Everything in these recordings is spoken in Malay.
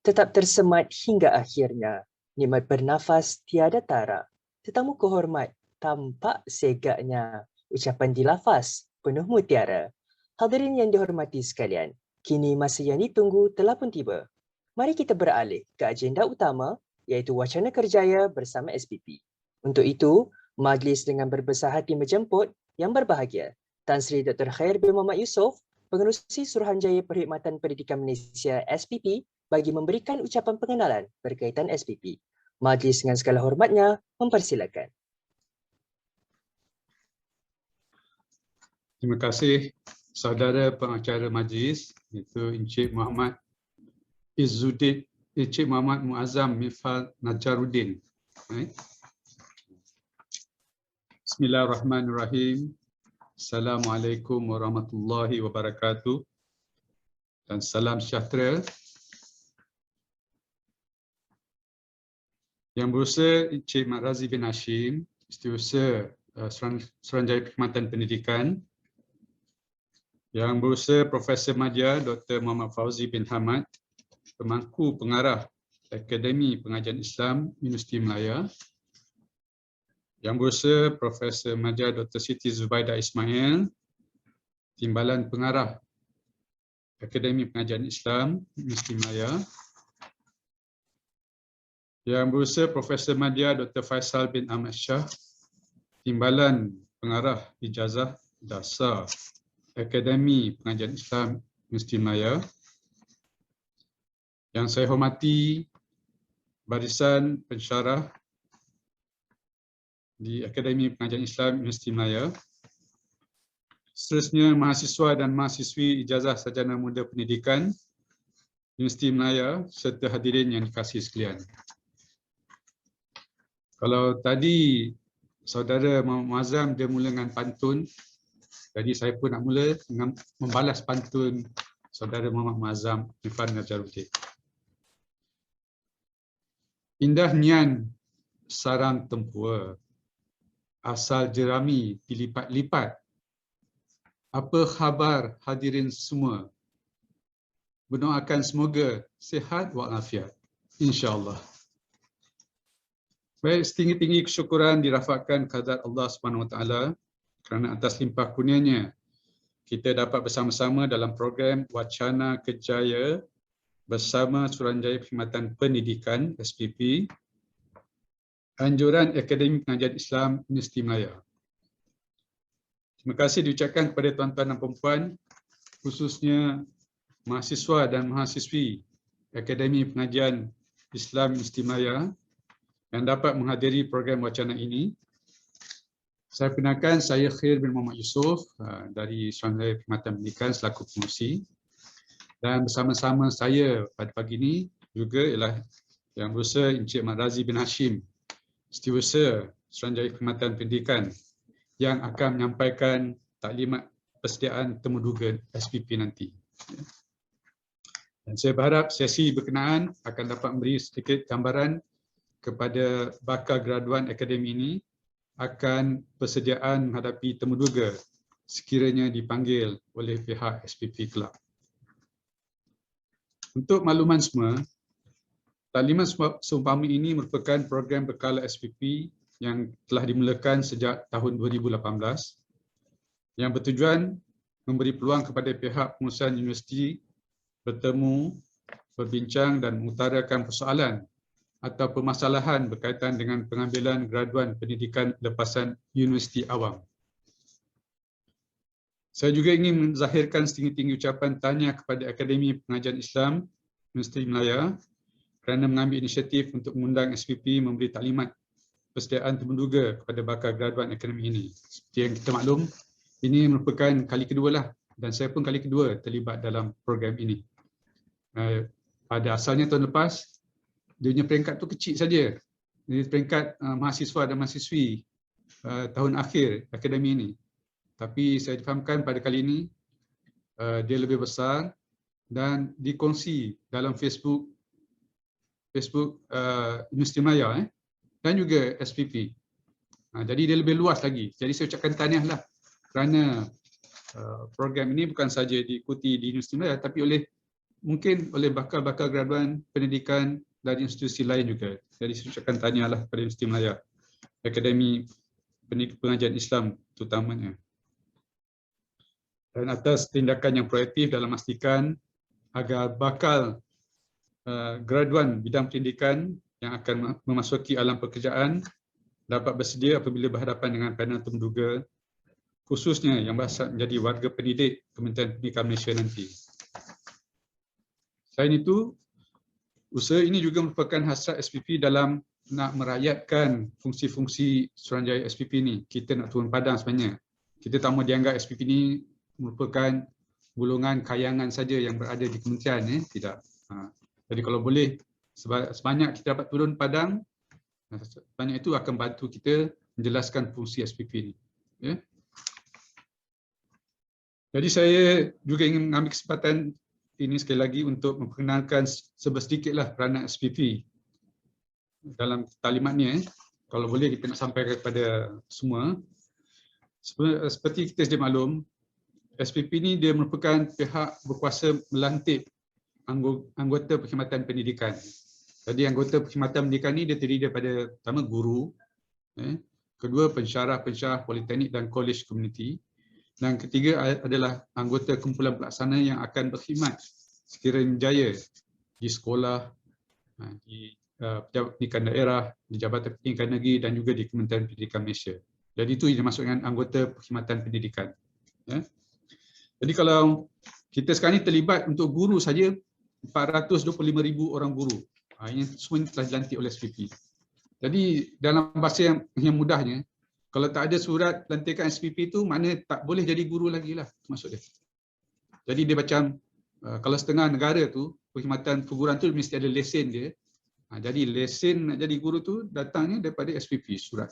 Tetap tersemat hingga akhirnya. Nikmat bernafas tiada tara. Tetamu kehormat, tampak segaknya. Ucapan dilafaz, penuh mutiara. Hadirin yang dihormati sekalian, kini masa yang ditunggu telah pun tiba. Mari kita beralih ke agenda utama, iaitu wacana kerjaya bersama SPP. Untuk itu, majlis dengan berbesar hati menjemput yang berbahagia Tan Sri Dr. Khair bin Muhammad Yusof, Pengerusi Suruhanjaya Perkhidmatan Pendidikan Malaysia SPP, bagi memberikan ucapan pengenalan berkaitan SPP. Majlis dengan segala hormatnya mempersilakan. Terima kasih saudara pengacara majlis, iaitu Encik Muhammad Izzuddin, Encik Muhammad Muazzam Mifal Najaruddin. Bismillahirrahmanirrahim. Assalamualaikum warahmatullahi wabarakatuh. Dan salam sejahtera. Yang berusaha Encik Mat Razi bin Hashim, Setiausaha Suruhanjaya Perkhidmatan Pendidikan. Yang berusaha Profesor Madya Dr. Muhammad Fauzi bin Hamad, Pemangku Pengarah Akademi Pengajian Islam Universiti Malaya. Yang berusaha Profesor Madya Dr. Siti Zubaidah Ismail, Timbalan Pengarah Akademi Pengajian Islam Universiti Malaya. Yang berusaha Profesor Madya Dr. Faisal bin Ahmad Shah, Timbalan Pengarah Ijazah Dasar Akademi Pengajian Islam Universiti Malaya. Yang saya hormati barisan pensyarah di Akademi Pengajian Islam Universiti Malaya. Seterusnya mahasiswa dan mahasiswi Ijazah Sarjana Muda Pendidikan Universiti Malaya serta hadirin yang dikasihi sekalian. Kalau tadi saudara Muhammad Muazzam dia mula dengan pantun, jadi saya pun nak mula dengan membalas pantun saudara Muhammad Muazzam Mifal Najaruddin. Indah nian sarang tempua, asal jerami dilipat-lipat. Apa khabar hadirin semua? Berdoakan semoga sihat walafiat, insya-Allah. Baik, setinggi-tinggi kesyukuran dirafakkan kehadrat Allah Subhanahu Wa Taala kerana atas limpah kurnianya kita dapat bersama-sama dalam program Wacana Kerjaya bersama Suruhanjaya Perkhidmatan Pendidikan SPP, Anjuran Akademi Pengajian Islam Universiti Malaya. Terima kasih diucapkan kepada tuan-tuan dan puan-puan, khususnya mahasiswa dan mahasiswi Akademi Pengajian Islam Universiti Malaya yang dapat menghadiri program wacana ini. Saya perkenalkan, saya Khair bin Muhammad Yusof dari Suruhanjaya Perkhidmatan Pendidikan selaku pengerusi. Dan bersama-sama saya pada pagi ini juga ialah yang berusaha Encik Mat Razi bin Hashim, Setiausaha Suruhanjaya Perkhidmatan Pendidikan, yang akan menyampaikan taklimat persediaan temuduga SPP nanti. Dan saya berharap sesi berkenaan akan dapat memberi sedikit gambaran kepada bakal graduan akademi ini akan persediaan menghadapi temuduga sekiranya dipanggil oleh pihak SPP Club. Untuk makluman semua, taklimat seumpama ini merupakan program bekal SPP yang telah dimulakan sejak tahun 2018 yang bertujuan memberi peluang kepada pihak pengurusan universiti bertemu, berbincang dan mengutarakan persoalan atau permasalahan berkaitan dengan pengambilan graduan pendidikan lepasan universiti awam. Saya juga ingin menzahirkan setinggi-tinggi ucapan tahniah kepada Akademi Pengajian Islam Universiti Malaya kerana mengambil inisiatif untuk mengundang SPP memberi taklimat persediaan temuduga kepada bakal graduan akademi ini. Seperti yang kita maklum, ini merupakan kali kedua lah, dan saya pun kali kedua terlibat dalam program ini. Pada asalnya tahun lepas, dia punya peringkat tu kecil saja. Ini peringkat mahasiswa dan mahasiswi tahun akhir akademi ini. Tapi saya difahamkan pada kali ini dia lebih besar dan dikongsi dalam Facebook Universiti Malaya dan juga SPP. Jadi dia lebih luas lagi. Jadi saya ucapkan tahniah lah kerana program ini bukan saja diikuti di Universiti Malaya tapi oleh mungkin oleh bakal-bakal graduan pendidikan dari institusi lain juga. Jadi saya akan tanyalah pada Universiti Melaya, Akademi Pengajian Islam terutamanya. Dan atas tindakan yang proaktif dalam memastikan agar bakal graduan bidang pendidikan yang akan memasuki alam pekerjaan dapat bersedia apabila berhadapan dengan panel terduga, khususnya yang berasal menjadi warga pendidik Kementerian Pendidikan Malaysia nanti. Selain itu, usaha ini juga merupakan hasrat SPP dalam nak merakyatkan fungsi-fungsi Suruhanjaya SPP ini. Kita nak turun padang sebenarnya. Kita tak mahu dianggap SPP ini merupakan golongan kayangan saja yang berada di kementerian, tidak. Jadi kalau boleh sebanyak kita dapat turun padang, sebanyak itu akan bantu kita menjelaskan fungsi SPP ini. Ya. Jadi saya juga ingin mengambil kesempatan ini sekali lagi untuk memperkenalkan sedikitlah peranan SPP dalam talimat ni. Kalau boleh kita nak sampaikan kepada semua. Seperti kita sedia maklum, SPP ni dia merupakan pihak berkuasa melantik anggota perkhidmatan pendidikan. Jadi anggota perkhidmatan pendidikan ni dia terdiri daripada pertama guru, kedua pensyarah politeknik dan kolej komuniti, dan ketiga adalah anggota kumpulan pelaksana yang akan berkhidmat sekiranya berjaya di sekolah, di Pejabat Pendidikan Daerah, di Jabatan Pendidikan Negeri dan juga di Kementerian Pendidikan Malaysia. Jadi itu yang dimaksud dengan anggota perkhidmatan pendidikan. Ya. Jadi kalau kita sekarang ini terlibat untuk guru saja 425,000 orang guru. Ini semua telah dilantik oleh SPP. Jadi dalam bahasa yang mudahnya, kalau tak ada surat lantikan SPP itu, mana tak boleh jadi guru lagi lah maksud dia. Jadi dia macam, kalau setengah negara tu, perkhidmatan perguruan tu mesti ada lesen dia. Jadi lesen nak jadi guru tu datangnya daripada SPP, surat.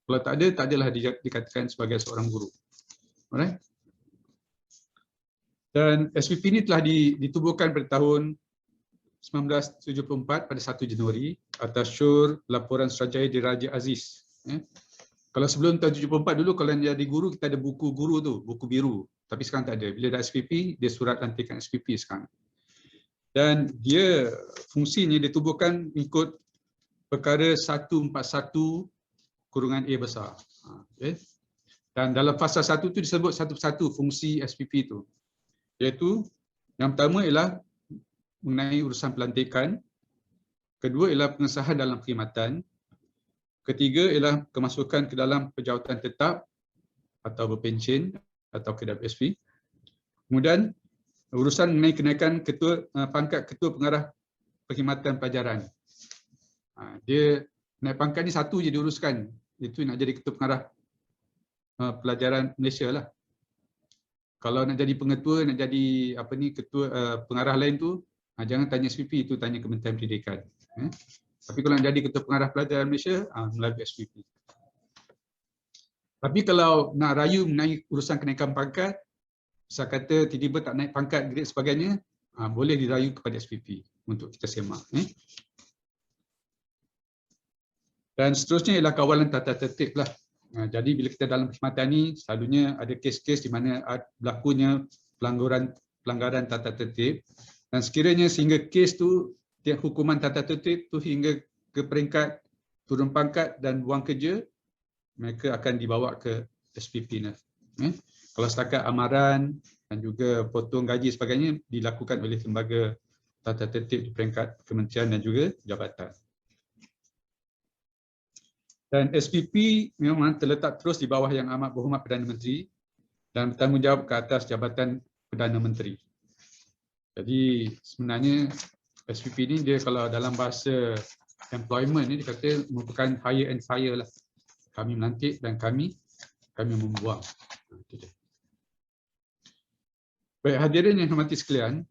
Kalau tak ada, tak adalah dikatakan sebagai seorang guru. Alright? Dan SPP ini telah ditubuhkan pada tahun 1974 pada 1 Januari atas syur laporan Suruhanjaya Diraja Aziz. Kalau sebelum tahun 74 dulu, kalau nak jadi guru, kita ada buku guru tu, buku biru. Tapi sekarang tak ada. Bila dah SPP, dia surat lantikan SPP sekarang. Dan dia fungsinya ditubuhkan ikut perkara 141(A) besar. Okay. Dan dalam fasa 1 tu disebut satu-satu fungsi SPP itu. Iaitu yang pertama ialah mengenai urusan pelantikan, kedua ialah pengesahan dalam perkhidmatan, ketiga ialah kemasukan ke dalam penjawatan tetap atau berpencen atau KWSP. Kemudian urusan mengenai kenaikan pangkat ketua pengarah perkhidmatan pelajaran. Dia naik pangkat ni satu je diuruskan, itu nak jadi ketua pengarah pelajaran Malaysia lah. Kalau nak jadi pengetua, nak jadi ketua pengarah lain tu, jangan tanya SPP, itu tanya Kementerian Pendidikan. Tapi kalau nak jadi ketua pengarah pelajaran Malaysia, melalui SPP. Tapi kalau nak rayu mengenai urusan kenaikan pangkat, saya kata tiba-tiba tak naik pangkat, grade sebagainya, boleh dirayu kepada SPP untuk kita semak. Dan seterusnya ialah kawalan tata tertib lah. Jadi bila kita dalam perkhidmatan ni, selalunya ada kes-kes di mana berlakunya pelanggaran tata tertib, dan sekiranya sehingga kes tu, hukuman tata tertib tu hingga ke peringkat turun pangkat dan buang kerja, mereka akan dibawa ke SPP ni. Kalau setakat amaran dan juga potong gaji sebagainya dilakukan oleh lembaga tata tertib di peringkat kementerian dan juga jabatan. Dan SPP memang terletak terus di bawah Yang Amat Berhormat Perdana Menteri dan bertanggungjawab ke atas Jabatan Perdana Menteri. Jadi sebenarnya SPP ni dia kalau dalam bahasa employment ni dia kata merupakan hire and fire lah. Kami melantik dan kami membuang. Baik, hadirin yang hormati sekalian,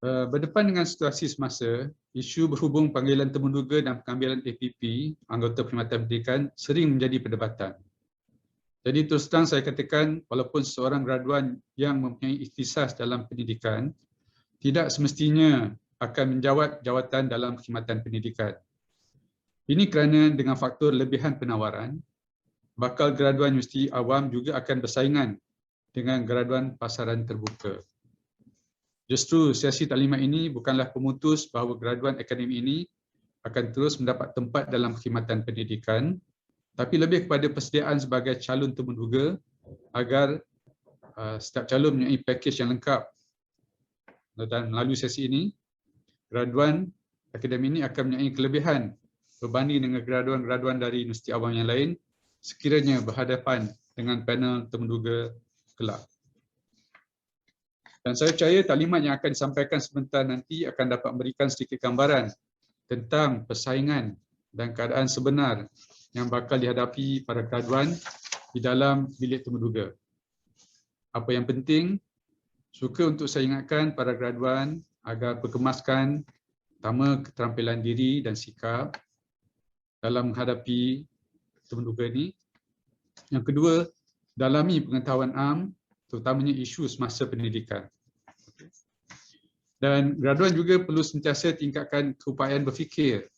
berdepan dengan situasi semasa, isu berhubung panggilan temuduga dan pengambilan APP, anggota perkhidmatan pendidikan, sering menjadi perdebatan. Jadi terus terang saya katakan, walaupun seorang graduan yang mempunyai ikhtisas dalam pendidikan, tidak semestinya akan menjawat jawatan dalam perkhidmatan pendidikan. Ini kerana dengan faktor lebihan penawaran, bakal graduan universiti awam juga akan bersaingan dengan graduan pasaran terbuka. Justru sesi taklimat ini bukanlah pemutus bahawa graduan akademik ini akan terus mendapat tempat dalam khidmatan pendidikan, tapi lebih kepada persediaan sebagai calon temuduga agar setiap calon mempunyai pakej yang lengkap. Dan melalui sesi ini, graduan akademik ini akan mempunyai kelebihan berbanding dengan graduan-graduan dari universiti awam yang lain sekiranya berhadapan dengan panel temuduga kelak. Dan saya percaya taklimat yang akan disampaikan sebentar nanti akan dapat memberikan sedikit gambaran tentang persaingan dan keadaan sebenar yang bakal dihadapi para graduan di dalam bilik temuduga. Apa yang penting, suka untuk saya ingatkan para graduan agar berkemaskan pertama keterampilan diri dan sikap dalam menghadapi temuduga ini. Yang kedua, dalami pengetahuan am terutamanya isu semasa pendidikan. Dan graduan juga perlu sentiasa tingkatkan keupayaan berfikir,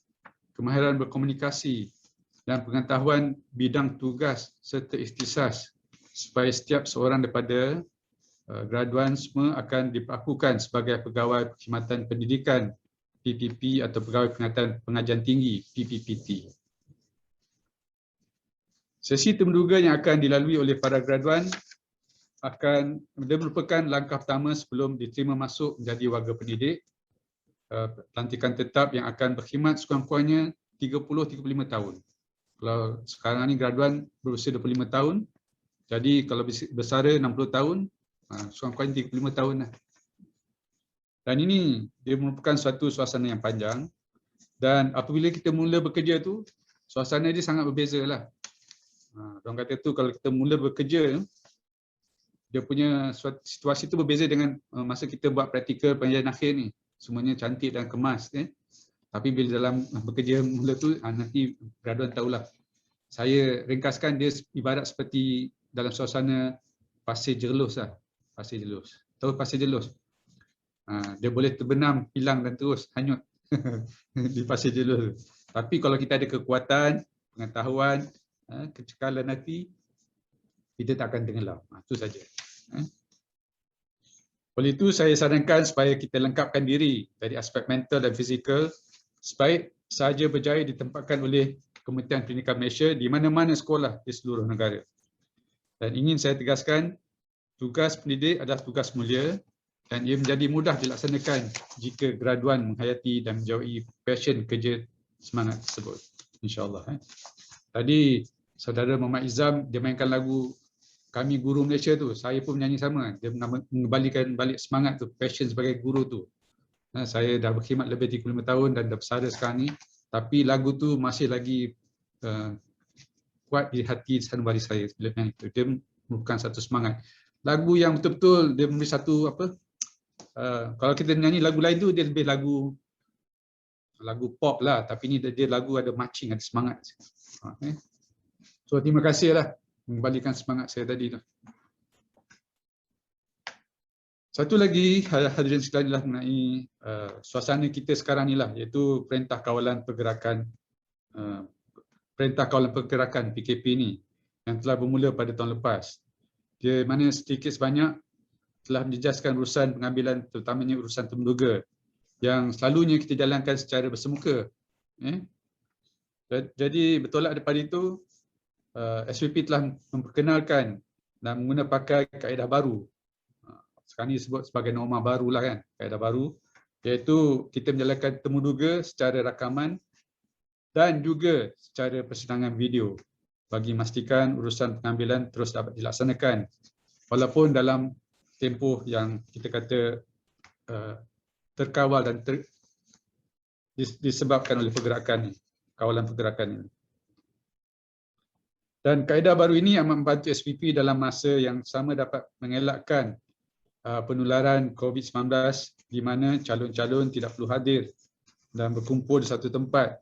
kemahiran berkomunikasi dan pengetahuan bidang tugas serta ikhtisas supaya setiap seorang daripada graduan semua akan diperlakukan sebagai pegawai perkhidmatan pendidikan PPP atau pegawai pengajian tinggi PPPT. Sesi temuduga yang akan dilalui oleh para graduan merupakan langkah pertama sebelum diterima masuk menjadi warga pendidik, pelantikan tetap yang akan berkhidmat sekurang-kurangnya 30-35 tahun. Kalau sekarang ni graduan berusia 25 tahun, jadi kalau bersara 60 tahun, sekurang-kurangnya 35 tahun lah. Dan ini dia merupakan suatu suasana yang panjang, dan apabila kita mula bekerja tu, suasana dia sangat berbeza lah. Orang kata tu kalau kita mula bekerja, dia punya situasi tu berbeza dengan masa kita buat praktikal pengajian akhir ni. Semuanya cantik dan kemas. Tapi bila dalam bekerja mula tu, nanti graduan tahulah. Saya ringkaskan dia ibarat seperti dalam suasana pasir jelus lah. Pasir jelus. Tahu pasir jelus? Dia boleh terbenam, hilang dan terus hanyut di pasir jelus. Tapi kalau kita ada kekuatan, pengetahuan, kecekalan hati, kita tak akan tenggelam. Itu saja. Oleh itu saya sarankan supaya kita lengkapkan diri dari aspek mental dan fizikal supaya sahaja berjaya ditempatkan oleh Kementerian Pendidikan Malaysia di mana-mana sekolah di seluruh negara. Dan ingin saya tegaskan, tugas pendidik adalah tugas mulia dan ia menjadi mudah dilaksanakan jika graduan menghayati dan menjauhi passion kerja semangat tersebut. InsyaAllah. Tadi saudara Muhammad Izam dia mainkan lagu Kami Guru Malaysia tu, saya pun menyanyi sama. Dia mengembalikan balik semangat tu, passion sebagai guru tu. Saya dah berkhidmat lebih 35 tahun dan dah bersara sekarang ni, tapi lagu tu masih lagi kuat di hati sanubari saya bila menyanyi tu. Dia merupakan satu semangat. Lagu yang betul-betul dia memberi satu apa? Kalau kita menyanyi lagu lain tu dia lebih lagu pop lah, tapi ni dia lagu ada marching, ada semangat. So terima kasih lah mengembalikan semangat saya tadi tu. Satu lagi hadirin sekalian adalah mengenai suasana kita sekarang ni lah, iaitu Perintah Kawalan Pergerakan PKP ni yang telah bermula pada tahun lepas. Dia mana sedikit sebanyak telah menjejaskan urusan pengambilan terutamanya urusan temuduga yang selalunya kita jalankan secara bersemuka. Jadi bertolak daripada itu, SPP telah memperkenalkan dan menggunakan pakai kaedah baru. Sekarang ini disebut sebagai norma baru lah kan, kaedah baru, iaitu kita menjalankan temuduga secara rakaman dan juga secara persidangan video bagi memastikan urusan pengambilan terus dapat dilaksanakan walaupun dalam tempoh yang kita kata terkawal dan disebabkan oleh pergerakan ni, kawalan pergerakan ini. Dan kaedah baru ini amat membantu SPP dalam masa yang sama dapat mengelakkan penularan COVID-19 di mana calon-calon tidak perlu hadir dan berkumpul di satu tempat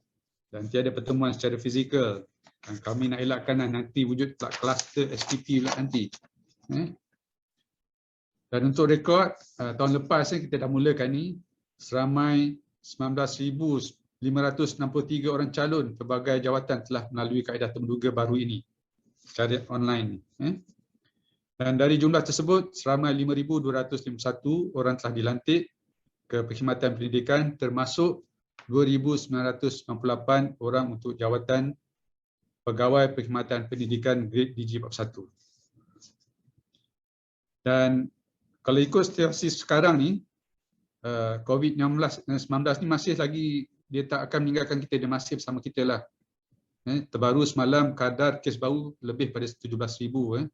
dan tiada pertemuan secara fizikal. Dan kami nak elakkan nanti wujud kluster SPP pula nanti. Dan untuk rekod, tahun lepas kita dah mulakan ni, seramai 19,563 orang calon pelbagai jawatan telah melalui kaedah temuduga baru ini secara online. Dan dari jumlah tersebut, seramai 5,251 orang telah dilantik ke Perkhidmatan Pendidikan, termasuk 2,998 orang untuk jawatan Pegawai Perkhidmatan Pendidikan grade DG41. Dan kalau ikut situasi sekarang ni, COVID-19 ni masih lagi, dia tak akan meninggalkan kita, dia masih bersama kita lah. Terbaru semalam kadar kes baru lebih pada 17,000.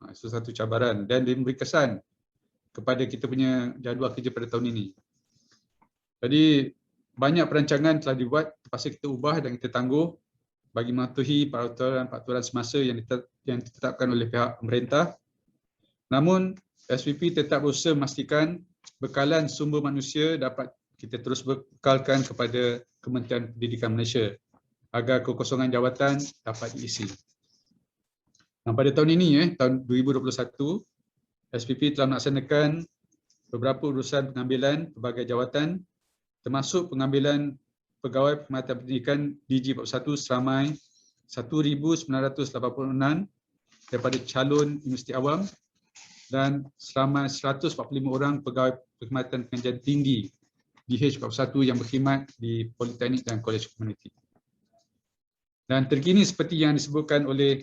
Itu satu cabaran dan dia memberi kesan kepada kita punya jadual kerja pada tahun ini. Jadi banyak perancangan telah dibuat, terpaksa kita ubah dan kita tangguh bagi mematuhi peraturan semasa yang ditetapkan oleh pihak pemerintah. Namun SPP tetap berusaha memastikan bekalan sumber manusia dapat kita terus bekalkan kepada Kementerian Pendidikan Malaysia agar kekosongan jawatan dapat diisi. Dan pada tahun ini, tahun 2021, SPP telah melaksanakan beberapa urusan pengambilan pelbagai jawatan, termasuk pengambilan Pegawai Perkhidmatan Pendidikan DG41 seramai 1,986 daripada calon universiti awam dan seramai 145 orang Pegawai Perkhidmatan Pengajian Tinggi DH41 yang berkhidmat di Politeknik dan Kolej Komuniti. Dan terkini seperti yang disebutkan oleh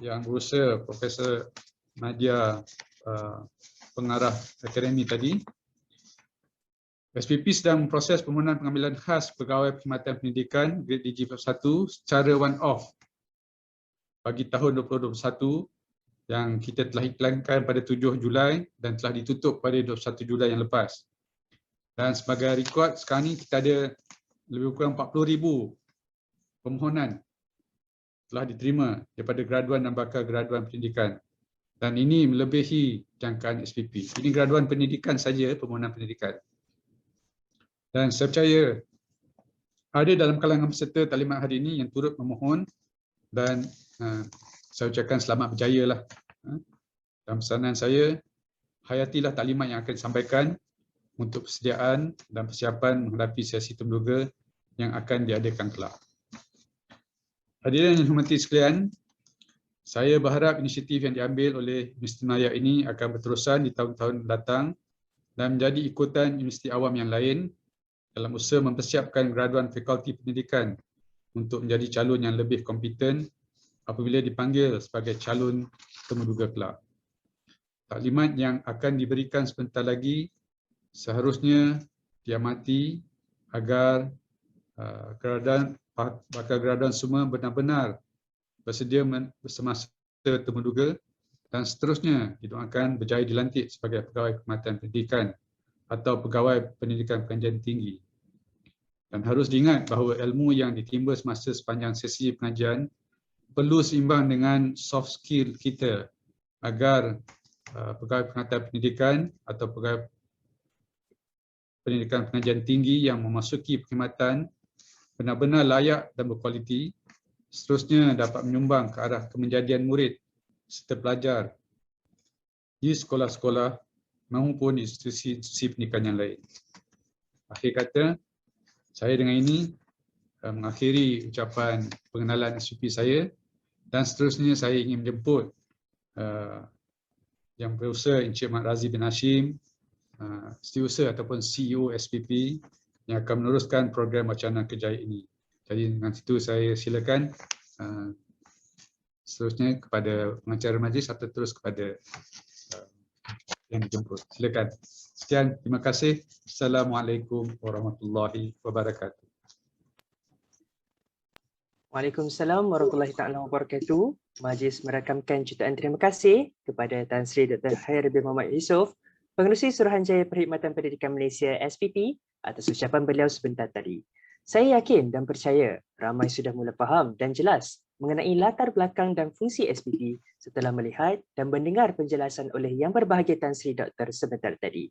yang berusaha Profesor Nadia, pengarah akademi tadi, SPP sedang memproses permohonan pengambilan khas Pegawai Perkhidmatan Pendidikan grade DG41 secara one-off bagi tahun 2021 yang kita telah iklankan pada 7 Julai dan telah ditutup pada 21 Julai yang lepas. Dan sebagai rekod, sekarang ini kita ada lebih kurang 40,000 permohonan telah diterima daripada graduan dan bakal graduan pendidikan. Dan ini melebihi jangkaan SPP. Ini graduan pendidikan saja, permohonan pendidikan. Dan saya percaya ada dalam kalangan peserta taklimat hari ini yang turut memohon dan saya ucapkan selamat berjaya lah. Dalam pesanan saya, hayatilah taklimat yang akan disampaikan untuk persediaan dan persiapan menghadapi sesi temuduga yang akan diadakan kelak. Hadirin yang dihormati sekalian, saya berharap inisiatif yang diambil oleh Universiti Melayu ini akan berterusan di tahun-tahun mendatang dan menjadi ikutan universiti awam yang lain dalam usaha mempersiapkan graduan fakulti pendidikan untuk menjadi calon yang lebih kompeten apabila dipanggil sebagai calon temuduga kelak. Taklimat yang akan diberikan sebentar lagi seharusnya diamati agar bakal graduan semua benar-benar bersedia bersemasa temuduga dan seterusnya didoakan berjaya dilantik sebagai Pegawai Perkhidmatan Pendidikan atau Pegawai Pendidikan Pengajian Tinggi. Dan harus diingat bahawa ilmu yang ditimba semasa sepanjang sesi pengajian perlu seimbang dengan soft skill kita agar Pegawai Perkhidmatan Pendidikan atau Pegawai Pendidikan Pengajian Tinggi yang memasuki perkhidmatan benar-benar layak dan berkualiti, seterusnya dapat menyumbang ke arah kemenjadian murid serta pelajar di sekolah-sekolah maupun institusi pendidikan yang lain. Akhir kata, saya dengan ini mengakhiri ucapan pengenalan SPP saya dan seterusnya saya ingin menjemput Yang Berusaha Encik Mat Razi bin Hashim, Setiausaha ataupun CEO SPP yang akan meneruskan program wacana kerjaya ini. Jadi dengan situ saya silakan seterusnya kepada pengacara majlis atau terus kepada yang dijemput. Silakan. Sekian, terima kasih. Assalamualaikum warahmatullahi wabarakatuh. Waalaikumsalam warahmatullahi taala wabarakatuh. Majlis merakamkan jutaan terima kasih kepada Tan Sri Dr. Khair bin Muhammad Yusof, Pengerusi Suruhanjaya Perkhidmatan Pendidikan Malaysia SPP, atas ucapan beliau sebentar tadi. Saya yakin dan percaya ramai sudah mula faham dan jelas mengenai latar belakang dan fungsi SPP setelah melihat dan mendengar penjelasan oleh Yang Berbahagia Tan Sri Dr. sebentar tadi.